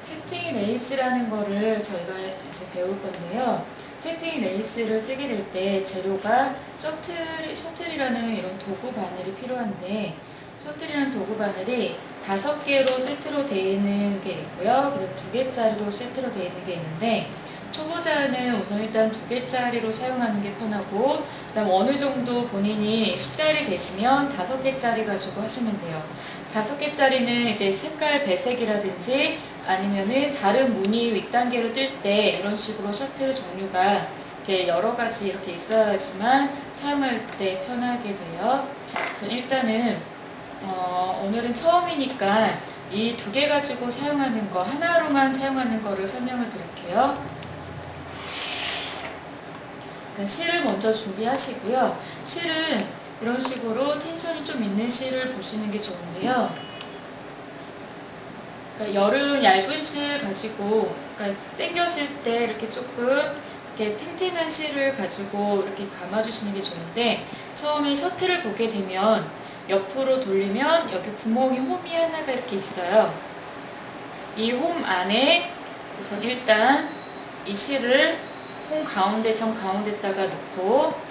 태팅 레이스라는 거를 저희가 이제 배울 건데요. 태팅 레이스를 뜨게 될 때 재료가 셔틀이라는 이런 도구 바늘이 필요한데, 셔틀이라는 도구 바늘이 5개로 세트로 되어 있는 게 있고요. 그래서 2개짜리로 세트로 되어 있는 게 있는데, 초보자는 우선 일단 2개짜리로 사용하는 게 편하고, 그다음 어느 정도 본인이 숙달이 되시면 5개짜리 가지고 하시면 돼요. 5개짜리는 이제 색깔 배색이라든지 아니면은 다른 무늬 윗단계로 뜰 때 이런 식으로 셔틀 종류가 이렇게 여러 가지 이렇게 있어야지만 사용할 때 편하게 돼요. 그래서 일단은 오늘은 처음이니까 이 2개 가지고 사용하는 거, 하나로만 사용하는 거를 설명을 드릴게요. 실을 먼저 준비하시고요. 실은 이런 식으로 텐션이 좀 있는 실을 보시는 게 좋은데요. 그러니까 여름 얇은 실 가지고, 그러니까 당겼을 때 이렇게 조금 이렇게 탱탱한 실을 가지고 이렇게 감아주시는 게 좋은데, 처음에 셔틀을 보게 되면 옆으로 돌리면 여기 구멍이 홈이 하나가 이렇게 있어요. 이 홈 안에 우선 일단 이 실을 홈 가운데 정 가운데다가 넣고,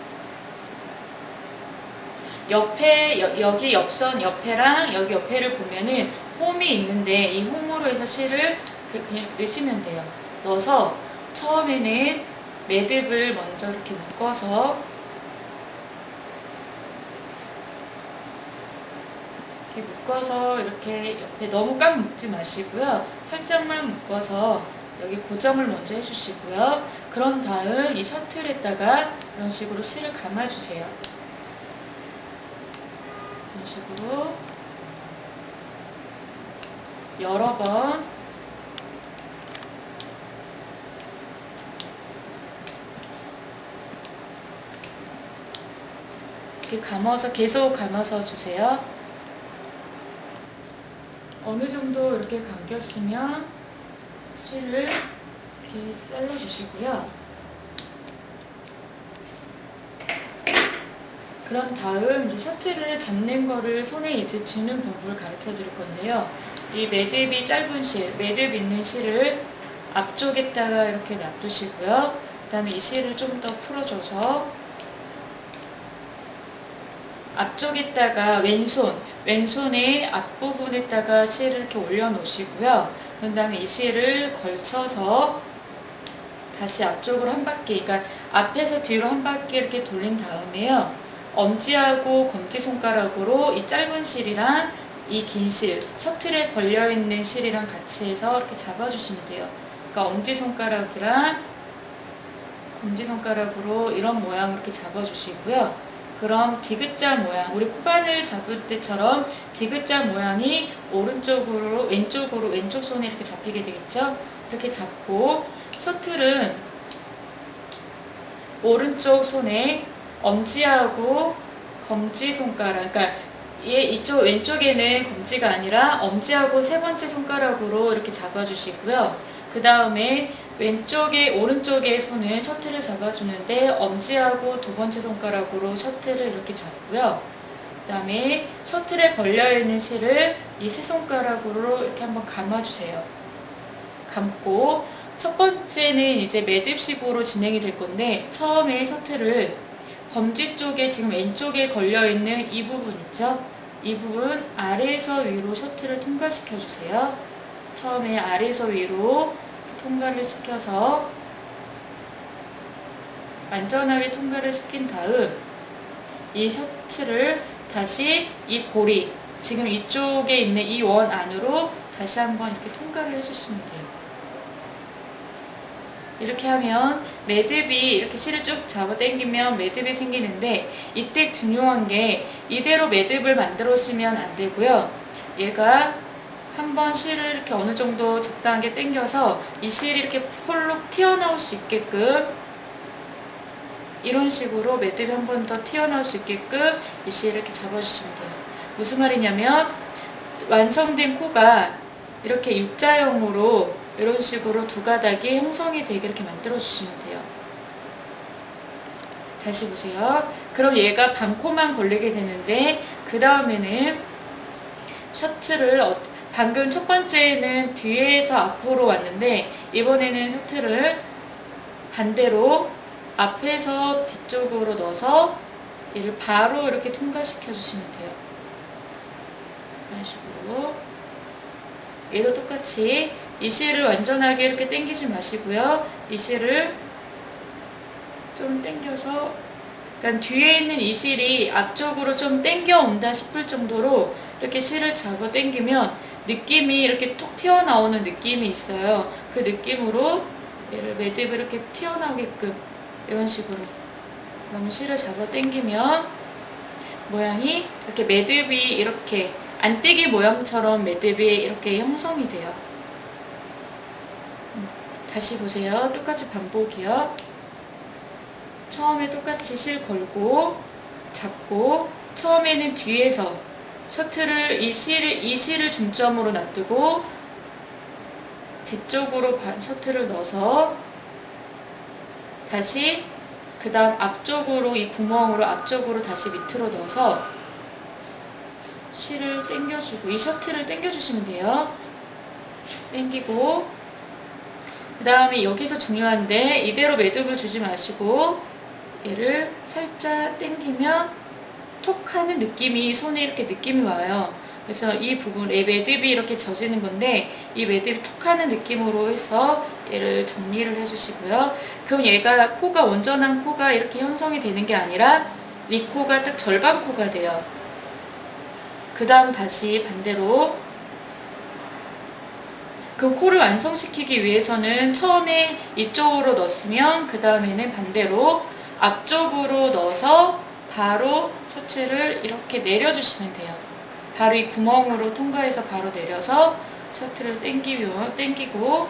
옆에 여기 옆선 옆에랑 여기 옆에를 보면은 홈이 있는데 이 홈으로 해서 실을 그냥 넣으시면 돼요. 넣어서 처음에는 매듭을 먼저 이렇게 묶어서 이렇게 옆에 너무 꽉 묶지 마시고요. 살짝만 묶어서 여기 고정을 먼저 해주시고요. 그런 다음 이 셔틀에다가 이런 식으로 실을 감아주세요. 이런 식으로 여러 번 이렇게 감아서 계속 감아서 주세요. 어느 정도 이렇게 감겼으면 실을 이렇게 잘라주시고요. 그런 다음 이제 셔틀을 잡는 거를 손에 이제 쥐는 방법을 가르쳐 드릴 건데요. 이 매듭이 짧은 실, 매듭 있는 실을 앞쪽에다가 이렇게 놔두시고요. 그 다음에 이 실을 좀 더 풀어줘서 앞쪽에다가 왼손의 앞부분에다가 실을 이렇게 올려놓으시고요. 그 다음에 이 실을 걸쳐서 다시 앞쪽으로 한 바퀴, 그러니까 앞에서 뒤로 한 바퀴 이렇게 돌린 다음에요. 엄지하고 검지손가락으로 이 짧은 실이랑 이 긴 실, 셔틀에 걸려있는 실이랑 같이 해서 이렇게 잡아주시면 돼요. 그러니까 엄지손가락이랑 검지손가락으로 이런 모양을 이렇게 잡아주시고요. 그럼 디귿자 모양, 우리 코바늘 잡을 때처럼 디귿자 모양이 오른쪽으로, 왼쪽으로, 왼쪽 손에 이렇게 잡히게 되겠죠? 이렇게 잡고, 셔틀은 오른쪽 손에 엄지하고 검지손가락, 그러니까 이쪽 왼쪽에는 검지가 아니라 엄지하고 3번째 손가락으로 이렇게 잡아주시고요. 그 다음에 오른쪽에 손은 셔틀을 잡아주는데 엄지하고 2번째 손가락으로 셔틀을 이렇게 잡고요. 그 다음에 셔틀에 걸려있는 실을 이 3손가락으로 이렇게 한번 감아주세요. 감고, 첫 번째는 이제 매듭식으로 진행이 될 건데, 처음에 셔틀을 검지 쪽에 지금 왼쪽에 걸려있는 이 부분 있죠? 이 부분 아래에서 위로 셔틀을 통과시켜 주세요. 처음에 아래에서 위로 통과를 시켜서 안전하게 통과를 시킨 다음 이 셔츠를 다시 이 고리, 지금 이쪽에 있는 이 원 안으로 다시 한번 이렇게 통과를 해주시면 돼요. 이렇게 하면 매듭이 이렇게 실을 쭉 잡아 당기면 매듭이 생기는데, 이때 중요한 게 이대로 매듭을 만들어 오시면 안 되고요. 얘가 한번 실을 이렇게 어느 정도 적당하게 당겨서 이 실이 이렇게 폴록 튀어나올 수 있게끔, 이런 식으로 매듭이 한 번 더 튀어나올 수 있게끔 이 실을 이렇게 잡아주시면 돼요. 무슨 말이냐면 완성된 코가 이렇게 U자형으로 이런 식으로 2가닥이 형성이 되게 이렇게 만들어 주시면 돼요. 다시 보세요. 그럼 얘가 반코만 걸리게 되는데, 그 다음에는 셔츠를 방금 첫 번째는 뒤에 뒤에서 앞으로 왔는데 이번에는 셔틀을 반대로 앞에서 뒤쪽으로 넣어서 얘를 바로 이렇게 통과시켜 주시면 돼요. 이런 식으로. 얘도 똑같이 이 실을 완전하게 이렇게 당기지 마시고요. 이 실을 좀 당겨서, 그러니까 뒤에 있는 이 실이 앞쪽으로 좀 당겨 온다 싶을 정도로 이렇게 실을 잡아 당기면 느낌이 이렇게 톡 튀어나오는 느낌이 있어요. 그 느낌으로 얘를 매듭을 이렇게 튀어나오게끔 이런 식으로 그러면 실을 잡아 당기면 모양이 이렇게 매듭이 이렇게 안뜨기 모양처럼 매듭이 이렇게 형성이 돼요. 다시 보세요. 똑같이 반복이요. 처음에 똑같이 실 걸고 잡고, 처음에는 뒤에서 셔틀을 이 실을 중점으로 놔두고 뒤쪽으로 셔틀을 넣어서 다시 그 다음 앞쪽으로, 이 구멍으로 앞쪽으로 다시 밑으로 넣어서 실을 당겨주고, 이 셔틀을 당겨주시면 돼요. 당기고, 그 다음에 여기서 중요한데 이대로 매듭을 주지 마시고 얘를 살짝 당기면 톡 하는 느낌이, 손에 이렇게 느낌이 와요. 그래서 이 부분, 이 매듭이 이렇게 젖이는 건데 이 매듭이 톡 하는 느낌으로 해서 얘를 정리를 해주시고요. 그럼 얘가 코가, 온전한 코가 이렇게 형성이 되는 게 아니라 이 코가 딱 절반 코가 돼요. 그 다음 다시 반대로 그 코를 완성시키기 위해서는 처음에 이쪽으로 넣었으면 그 다음에는 반대로 앞쪽으로 넣어서 바로 셔츠를 이렇게 내려주시면 돼요. 바로 이 구멍으로 통과해서 바로 내려서 셔츠를 당기고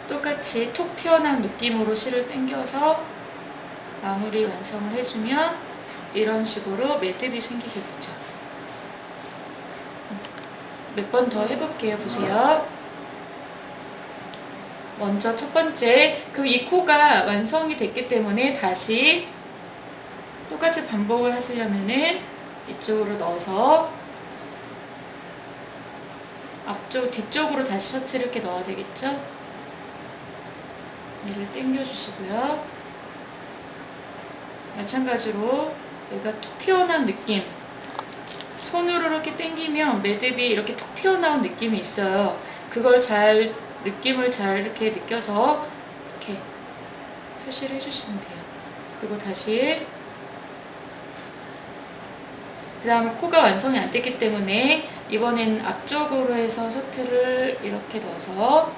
똑같이 톡 튀어나온 느낌으로 실을 당겨서 마무리 완성을 해주면 이런 식으로 매듭이 생기게 되죠. 몇 번 더 해볼게요. 보세요. 먼저 첫 번째, 그럼 이 코가 완성이 됐기 때문에 다시 똑같이 반복을 하시려면은 이쪽으로 넣어서 뒤쪽으로 다시 셔츠를 이렇게 넣어야 되겠죠? 얘를 당겨주시고요. 마찬가지로 얘가 툭 튀어나온 느낌, 손으로 이렇게 당기면 매듭이 이렇게 툭 튀어나온 느낌이 있어요. 그걸 느낌을 잘 이렇게 느껴서 이렇게 표시를 해주시면 돼요. 그리고 다시 그 다음에 코가 완성이 안 됐기 때문에 이번엔 앞쪽으로 해서 셔틀을 이렇게 넣어서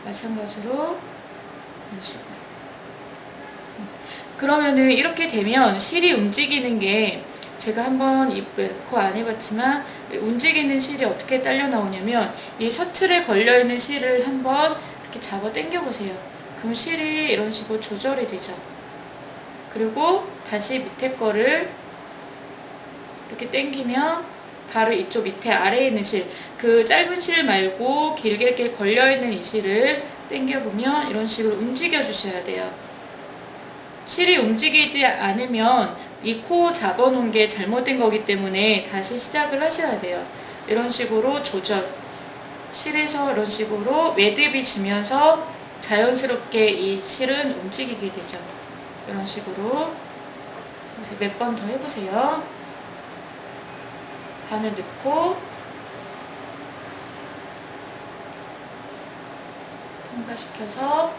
마찬가지로 이런 식으로. 그러면은 이렇게 되면 실이 움직이는 게, 제가 한번 코 안 해봤지만 움직이는 실이 어떻게 딸려 나오냐면 이 셔틀에 걸려있는 실을 한번 이렇게 잡아 당겨 보세요. 그럼 실이 이런 식으로 조절이 되죠. 그리고 다시 밑에 거를 이렇게 당기면 바로 이쪽 밑에 아래에 있는 실, 그 짧은 실 말고 길게 이렇게 걸려있는 이 실을 당겨보면 이런 식으로 움직여 주셔야 돼요. 실이 움직이지 않으면 이 코 잡아놓은 게 잘못된 거기 때문에 다시 시작을 하셔야 돼요. 이런 식으로 조절, 실에서 이런 식으로 매듭이 지면서 자연스럽게 이 실은 움직이게 되죠. 이런 식으로 몇 번 더 해보세요. 바늘 넣고 통과시켜서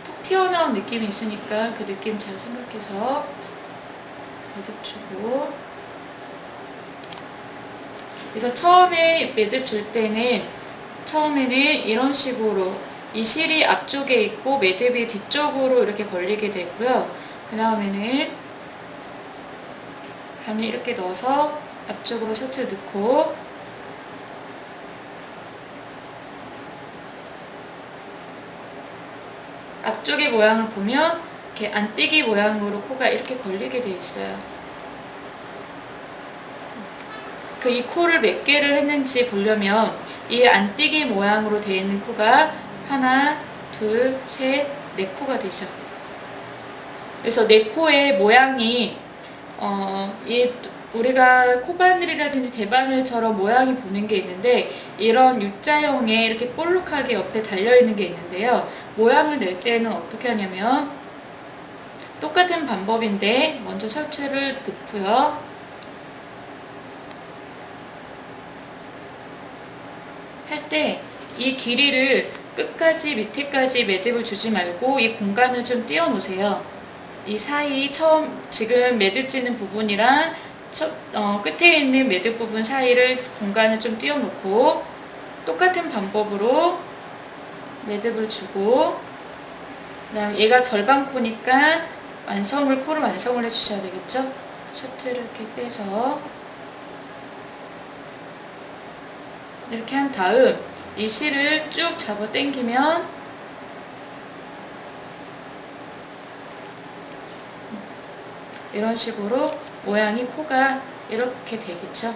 톡 튀어나온 느낌이 있으니까 그 느낌 잘 생각해서 매듭 주고, 그래서 처음에 매듭 줄 때는 처음에는 이런 식으로 이 실이 앞쪽에 있고 매듭이 뒤쪽으로 이렇게 걸리게 되고요. 그 다음에는 바늘 이렇게 넣어서 앞쪽으로 셔틀 넣고 앞쪽의 모양을 보면 이렇게 안뜨기 모양으로 코가 이렇게 걸리게 돼 있어요. 이 코를 몇 개를 했는지 보려면 이 안뜨기 모양으로 되어 있는 코가 하나, 둘, 셋, 네 코가 되죠. 그래서 네 코의 모양이 이 우리가 코바늘이라든지 대바늘처럼 모양이 보는 게 있는데 이런 U자형의 이렇게 볼록하게 옆에 달려있는 게 있는데요. 모양을 낼 때는 어떻게 하냐면 똑같은 방법인데 먼저 셔츠를 넣고요. 할 때 이 길이를 끝까지 밑에까지 매듭을 주지 말고 이 공간을 좀 띄워 놓으세요. 이 사이 처음 지금 매듭지는 부분이랑 끝에 있는 매듭 부분 사이를 공간을 좀 띄워 놓고 똑같은 방법으로 매듭을 주고 그다음 얘가 절반 코니까 코를 완성을 해주셔야 되겠죠. 셔츠를 이렇게 빼서 이렇게 한 다음 이 실을 쭉 잡아 당기면 이런 식으로 모양이 코가 이렇게 되겠죠.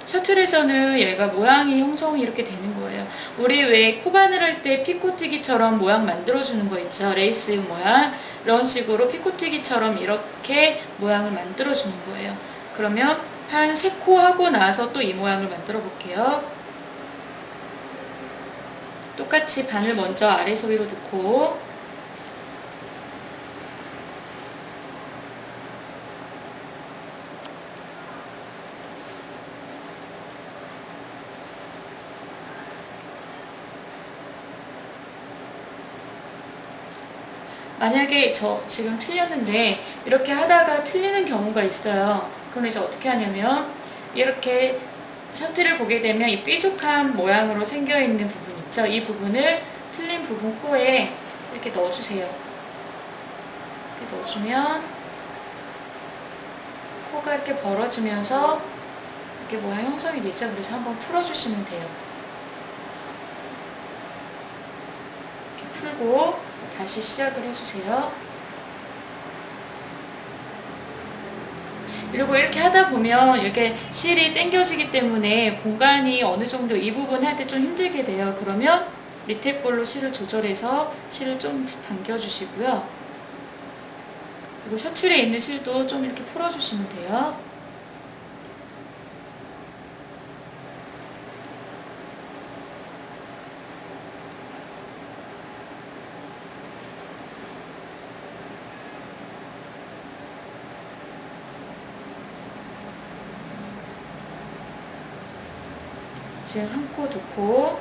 셔틀에서는 얘가 모양이 형성이 이렇게 되는 거예요. 우리 왜 코바늘 할 때 피코티기처럼 모양 만들어주는 거 있죠. 레이스 모양 이런 식으로 피코티기처럼 이렇게 모양을 만들어주는 거예요. 그러면 한 3코 하고 나서 또 이 모양을 만들어 볼게요. 똑같이 바늘 먼저 아래서 위로 넣고 만약에 저 지금 틀렸는데 이렇게 하다가 틀리는 경우가 있어요. 그럼 이제 어떻게 하냐면 이렇게 셔틀을 보게 되면 이 뾰족한 모양으로 생겨있는 부분 있죠. 이 부분을 틀린 부분 코에 이렇게 넣어주세요. 이렇게 넣어주면 코가 이렇게 벌어지면서 이렇게 모양 형성이 되죠. 그래서 한번 풀어주시면 돼요. 이렇게 풀고 다시 시작을 해주세요. 그리고 이렇게 하다 보면 이렇게 실이 당겨지기 때문에 공간이 어느 정도 이 부분 할 때 좀 힘들게 돼요. 그러면 밑에 걸로 실을 조절해서 실을 좀 당겨주시고요. 그리고 셔츠에 있는 실도 좀 이렇게 풀어주시면 돼요. 지금 한 코, 두 코.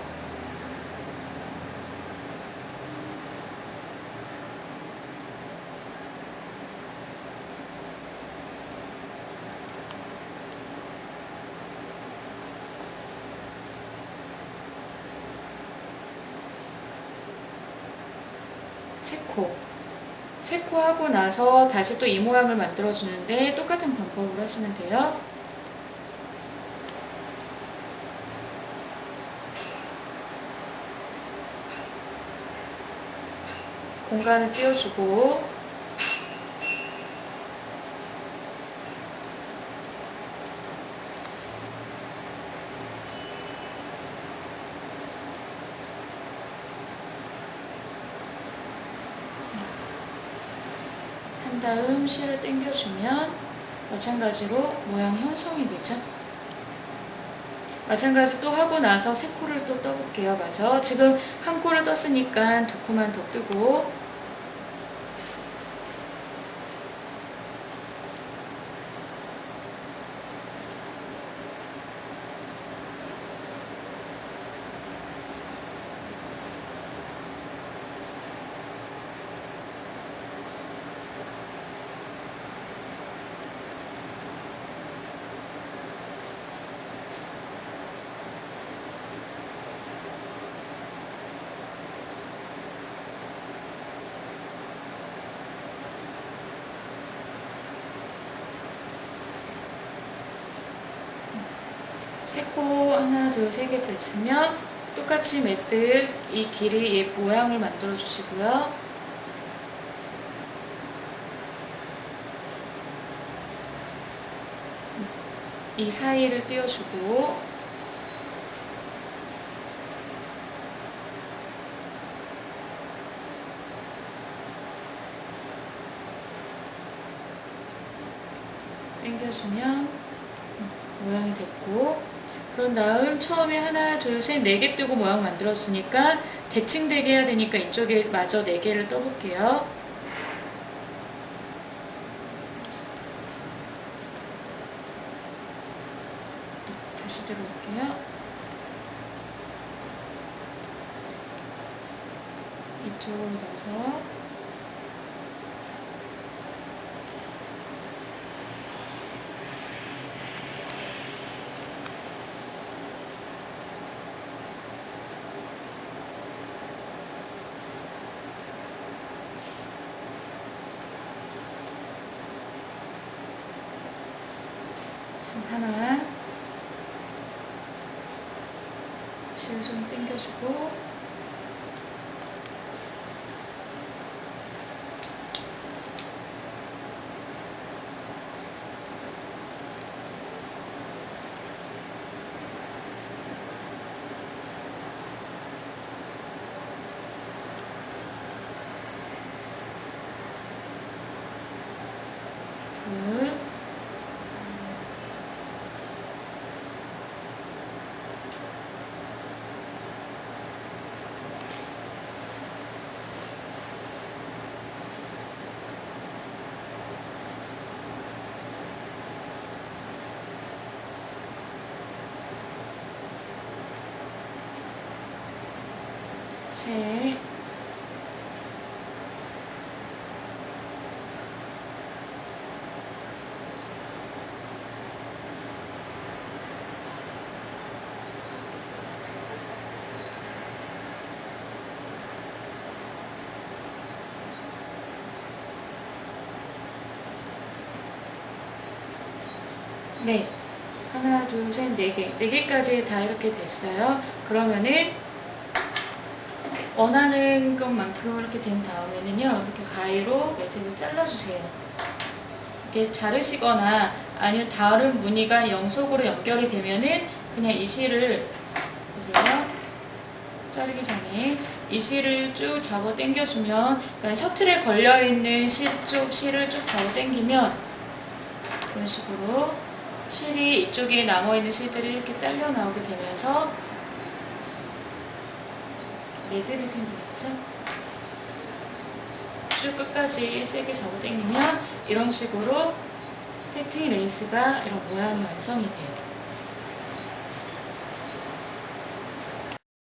세 코 하고 나서 다시 또 이 모양을 만들어 주는데 똑같은 방법으로 하시면 돼요. 공간을 띄워주고 한 다음 실을 당겨주면 마찬가지로 모양이 형성이 되죠. 마찬가지 또 하고 나서 3코를 또 떠볼게요. 맞아. 지금 한 코를 떴으니까 2코만 더 뜨고 세 코 하나, 둘, 세 개 됐으면 똑같이 매듭 이 길이 모양을 만들어 주시고요. 이 사이를 띄워주고 당겨주면 모양이 됐고, 그런 다음 처음에 하나, 둘, 셋, 네 개 뜨고 모양 만들었으니까 대칭되게 해야 되니까 이쪽에 마저 네 개를 떠볼게요. 다시 들어올게요. 이쪽으로 넣어서 지금 하나 실 좀 당겨주고, 둘, 셋, 네. 하나, 둘, 셋, 네 개. 네 개까지 다 이렇게 됐어요. 그러면은 원하는 것만큼 이렇게 된 다음에는요, 이렇게 가위로 매듭을 잘라주세요. 이렇게 자르시거나 아니면 다른 무늬가 영속으로 연결이 되면은 그냥 이 실을 보세요. 자르기 전에 이 실을 쭉 잡아 당겨주면, 그러니까 셔틀에 걸려있는 실을 쭉 잡아 당기면 이런 식으로 실이 이쪽에 남아있는 실들이 이렇게 딸려 나오게 되면서 매듭이 생기겠죠? 쭉 끝까지 세게 잡아 당기면 이런 식으로 테트리 레이스가 이런 모양이 완성이 돼요.